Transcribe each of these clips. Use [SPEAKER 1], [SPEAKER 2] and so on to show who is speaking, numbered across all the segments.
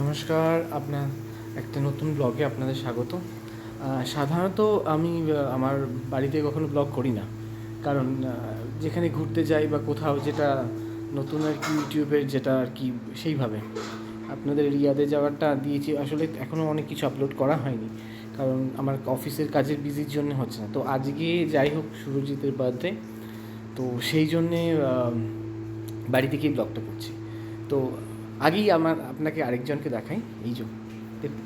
[SPEAKER 1] নমস্কার, আপনার একটা নতুন ব্লগে আপনাদের স্বাগত। সাধারণত আমি আমার বাড়িতে কখনো ব্লগ করি না, কারণ যেখানে ঘুরতে যাই বা কোথাও যেটা নতুন আর কি ইউটিউবের যেটা আর কি সেইভাবে আপনাদের রিয়াদে যাওয়ারটা দিয়েছি। আসলে এখনও অনেক কিছু আপলোড করা হয়নি, কারণ আমার অফিসের কাজের বিজির জন্য হচ্ছে না। তো আজকে যাই হোক সুরজিতের বার্থডে, তো সেই জন্যে বাড়ি থেকেই ব্লগটা করছি। তো আগেই আপনাকে আরেকজনকে দেখাই। এই যে দেখুন,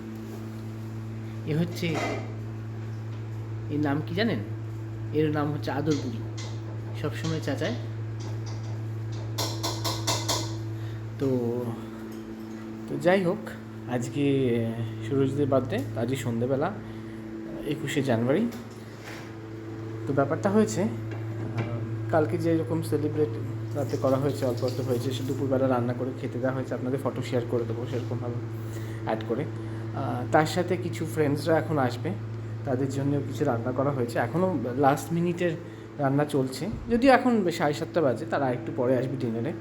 [SPEAKER 1] এ হচ্ছে, এর নাম কি জানেন? এর নাম হচ্ছে আদরপুরি, সবসময় চাচায়। তো তো যাই হোক, আজকে সুরজদের বার্থডে, আজকে সন্ধেবেলা 21শে জানুয়ারি। তো ব্যাপারটা হয়েছে, কালকে যেরকম সেলিব্রেট রাতে করা হয়েছে, অল্প অল্প হয়েছে, সে দুপুরবেলা রান্না করে খেতে দেওয়া হয়েছে, আপনাদের ফটো শেয়ার করে দেবো সেরকমভাবে অ্যাড করে। তার সাথে কিছু ফ্রেন্ডসরা এখন আসবে, তাদের জন্যও কিছু রান্না করা হয়েছে। এখনও লাস্ট মিনিটের রান্না চলছে, যদিও এখন 7:30 বাজে, তারা একটু পরে আসবে ডিনারে।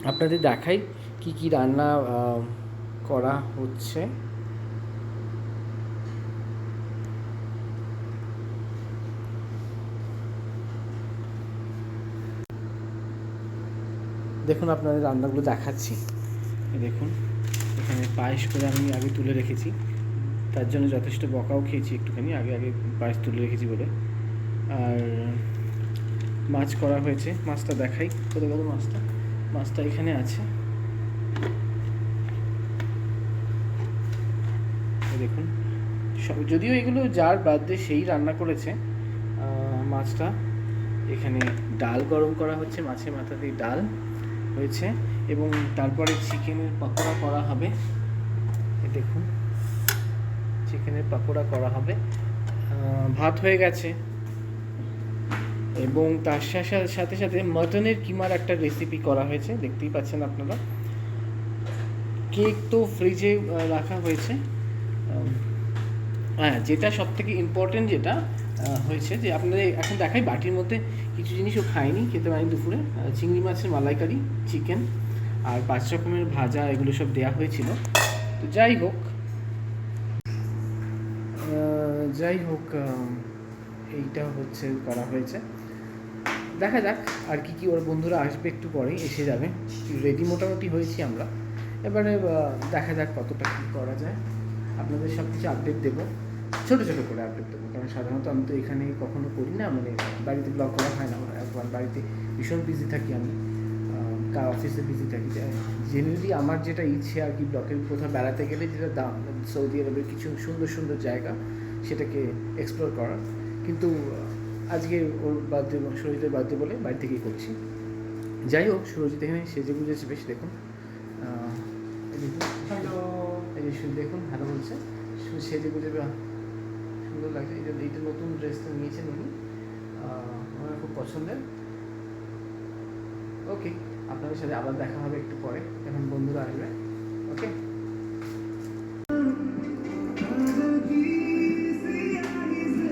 [SPEAKER 1] আপনাদের দেখাই কি কি রান্না করা হচ্ছে। দেখুন, আপনাদের রান্নাগুলো দেখাচ্ছি। দেখুন, এখানে পায়েস করে আমি আগে তুলে রেখেছি, তার জন্য যথেষ্ট বকাও খেয়েছি একটুখানি, আগে আগে পায়েস তুলে রেখেছি বলে। আর মাছ করা হয়েছে, মাছটা দেখাই, কোথায় গেল মাছটা? মাছটা এখানে আছে, দেখুন। যদিও এগুলো যার বার্থডে সেই রান্না করেছে। মাছটা এখানে ডাল গরম করা হচ্ছে, মাছের মাথা দিয়ে ডাল হয়েছে, এবং তারপরে চিকেনের পকোড়া করা হবে। দেখুন, চিকেনের পকোড়া করা হবে। ভাত হয়ে গেছে, এবং তার সাথে সাথে মাটনের কিমার একটা রেসিপি করা হয়েছে, দেখতেই পাচ্ছেন আপনারা। কেক তো ফ্রিজে রাখা হয়েছে। হ্যাঁ, যেটা সব থেকে ইম্পর্টেন্ট যেটা হয়েছে, যে আপনাদের এখন দেখাই, বাটির মধ্যে কিছু জিনিসও খাইনি, খেতে পারি দুপুরে। চিংড়ি মাছের মালাইকারি, চিকেন, আর 5 রকমের ভাজা, এগুলো সব দেওয়া হয়েছিল। তো যাই হোক, এইটা হচ্ছে করা হয়েছে। দেখা যাক আর কি কি, ওর বন্ধুরা আসবে একটু পরেই, এসে যাবে। রেডি মোটামুটি হয়েছি আমরা, এবারে দেখা যাক কতটা কী করা যায়। আপনাদের সব কিছু আপডেট দেবো, ছোটো ছোটো করে আপডেট দেবো, কারণ সাধারণত আমি তো এখানে কখনো করি না, মানে বাড়িতে ব্লগ করা হয় না আমার। একবার বাড়িতে ভীষণ বিজি থাকি আমি, অফিসে বিজি থাকি। জেনারেলি আমার যেটা ইচ্ছে আর কি, ব্লগের কোথাও বেড়াতে গেলে যেটা দাম, সৌদি আরবের কিছু সুন্দর সুন্দর জায়গা, সেটাকে এক্সপ্লোর করার। কিন্তু আজকে ওর বার্থডে, সুরজিতের বার্থডে বলে বাড়ি থেকেই করছি। যাই হোক, সুরজিৎ এখানে সেজে গুজেছে বেশ, দেখুন। হ্যালো, এই যে দেখুন, হ্যালো বলছে, সেজে গুজে সুন্দর লাগছে। এইটা নতুন ড্রেসটা নিয়েছেন উনি, আমার খুব পছন্দের। ওকে, আপনাদের সাথে আবার দেখা হবে একটু পরে, এখন বন্ধুরা আসবে। ওকে।